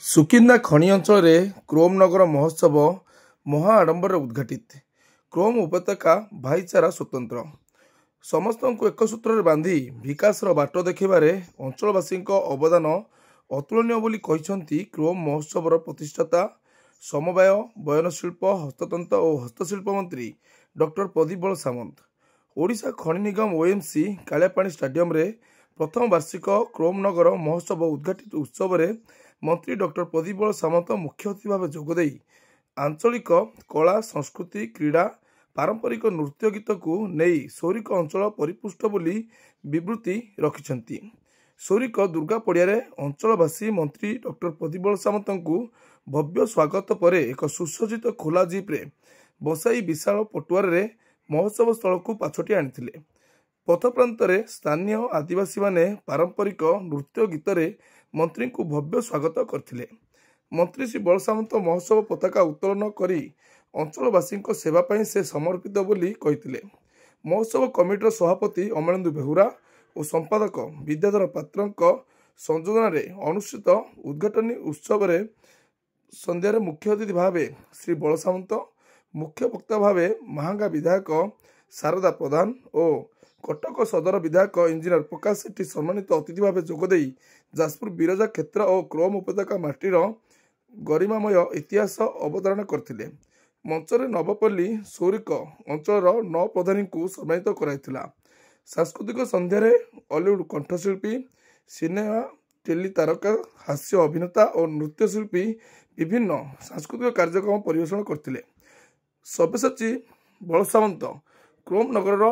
सुकिंदा खनि अंचल क्रोम नगर महोत्सव महा आडंबर उद्घाटित। क्रोम उपत्यका भाईचारा स्वतंत्र समस्त को एक सूत्र बांधी विकास बाट देखारे अंचलवासी अवदान अतुलनीय बोली कहिसेंती क्रोम महोत्सव प्रतिष्ठाता समवाय बयनशिल्प हस्ततंत्र और हस्तशिल्प मंत्री डॉक्टर प्रदीप बल सामंत। ओडिशा खनि निगम ओएमसी कालियापाणी स्टाडियम रे प्रथम वार्षिक क्रोम नगर महोत्सव उद्घाटित उत्सव में मंत्री डॉक्टर प्रदीप बल सामंत मुख्य अतिथि भाव जोगदे आंचलिक कला संस्कृति क्रीड़ा पारंपरिक नृत्य गीत को नहीं सौरिक अंचल परिपुष्ट बोली विवृत्ति रखिछंती। सौरिक दुर्गा पड़ियारे अंचलवासी मंत्री डॉक्टर प्रदीप बल सामंत को भव्य स्वागत पर एक सुसज्जित खोला जीप्रे बसाई विशाल पटुआर रे महोत्सव स्थल को पाछटी आनिथिले। पथ प्रांतरे स्थानीय आदिवासी माने पारंपरिक नृत्य गीत रे मंत्री को भव्य स्वागत करथिले। मंत्री श्री बल सामंत महोत्सव पताका उत्तोलन करी अंचलवासी सेवा पाई से समर्पित बोली कहिथिले। महोत्सव कमिटीर सभापति अमरेंदु बेहुरा और संपादक विद्याधर पात्र संयोजन अनुष्ठित उद्घाटनी उत्सव रे संध्यारे मुख्य अतिथि भावे श्री बल सामंत, मुख्य वक्ता भावे महांगा विधायक शारदा प्रधान और कटक सदर विधायक इंजीनियर प्रकाश सेठी सम्मानित अतिथि भाव जोगदे जाजपुर बिरजा क्षेत्र और क्रोम उपत्यका माटीर गरिमामय इतिहास अवधारण करथिले। मंचरे नवपल्ली सौरिक अंचल 9 प्रधानी को सम्मानित कराइथिला। सांस्कृतिक संध्यारे हॉलीवुड कंठशिल्पी, सिनेमा टेली तारका, हास्य अभिनेता और नृत्यशिल्पी विभिन्न सांस्कृतिक कार्यक्रम परिवेषण करथिले। सब्यसाची बल सामंत क्रोम नगर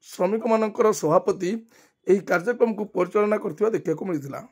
श्रमिक मानकर सभापति यह कार्यक्रम को परिचालना करथिबा देखिବାକୁ मिलिथिला।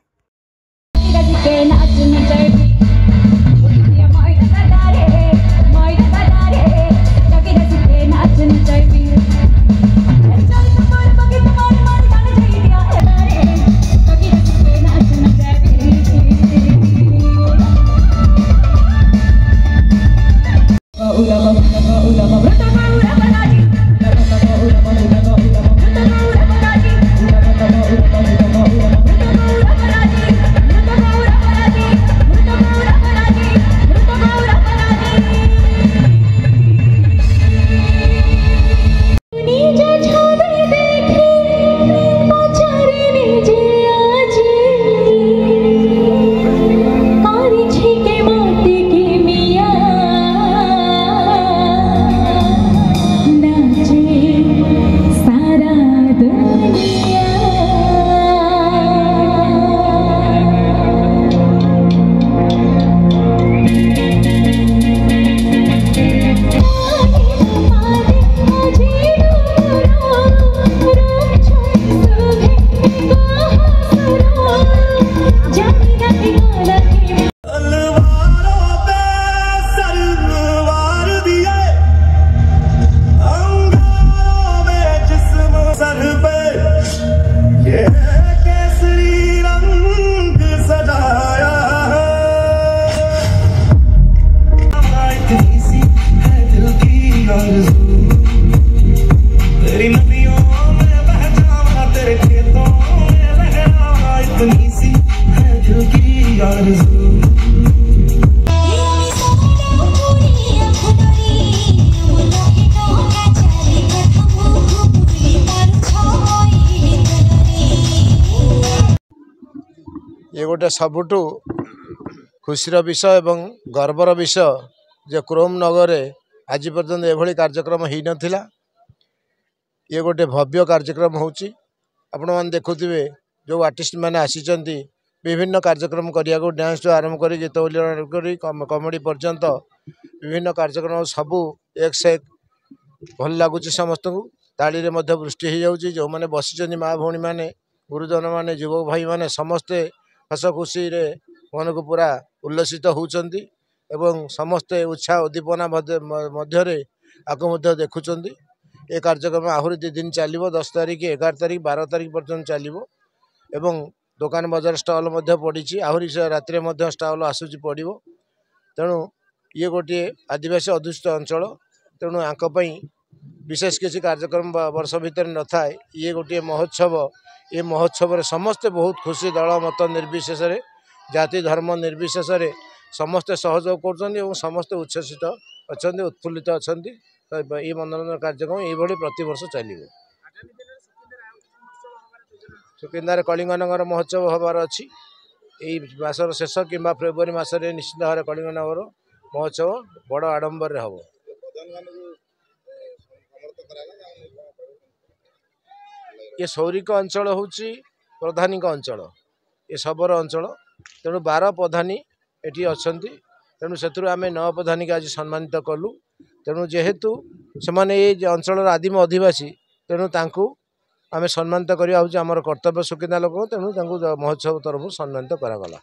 ये गोटे सबुठु खुशीर विषय एवं गर्वर विषय जे क्रोम नगर आज पर्यंत एभली कार्यक्रम हो नथिला। ये गोटे भव्य कार्यक्रम होची। आपण मान देखुथिबे जो आर्टिस्ट माने आसीचंती विभिन्न कार्यक्रम करिया को डांस तो आरंभ करी गीत बोली कॉमेडी पर्यंत विभिन्न कार्यक्रम सबू एक से एक भल लगुच। समस्त को ताली रे मध्य वृष्टि हो जाउची। जो माने बसिचंती माँ भौणी माने गुरुजन माने युवक भाई माने समस्ते हस खुशी रे मन को पूरा उल्लसित होउचंती एवं समस्ते उत्साह उद्दीपना मध्य आको देखुचंती। ए कार्यक्रम आहुरी 2 दिन चलिबो। 10 तारीख 11 तारीख 12 तारीख पर्यंत चलिबो एवं दुकान बजार स्टॉल मध्य पड़ी आहुरी रात्रि मध्य स्टॉल आसुची पड़िबो। तेणु ये गोटे आदिवासी अधुषित अंचल तेणु आंक पई विशेष किसी कार्यक्रम वर्ष भितर न थाए। ये गोटे महोत्सव, ये महोत्सव समस्ते बहुत खुशी दल मत निर्विशेष जाति धर्म निर्विशेष समस्ते सहयोग कर समस्ते उच्छ्वसित अच्छा उत्फुल्लित अच्छा तो ये मनोरंजन कार्यक्रम ये प्रतिवर्ष चलो सुकिंदार कलिंगनगर महोत्सव हबार अच्छी मासर शेष कि फेब्रुआरी मसरे निश्चित भाव कलिंगनगर महोत्सव बड़ आडंबर हम ये सौरिक अंचल हूँ प्रधानी अंचल ये शबर अंचल तेणु 12 प्रधानी एटी अच्छा तेणु से आम 9 प्रधानी आज सम्मानित कलु तेणु जेहेतु से अंचल आदिम अधिवासी तेणु आम सम्मानित करवा हूँ आम कर्तव्य सुकिंदा लोक तेणु महोत्सव तरफ सम्मानित करागला।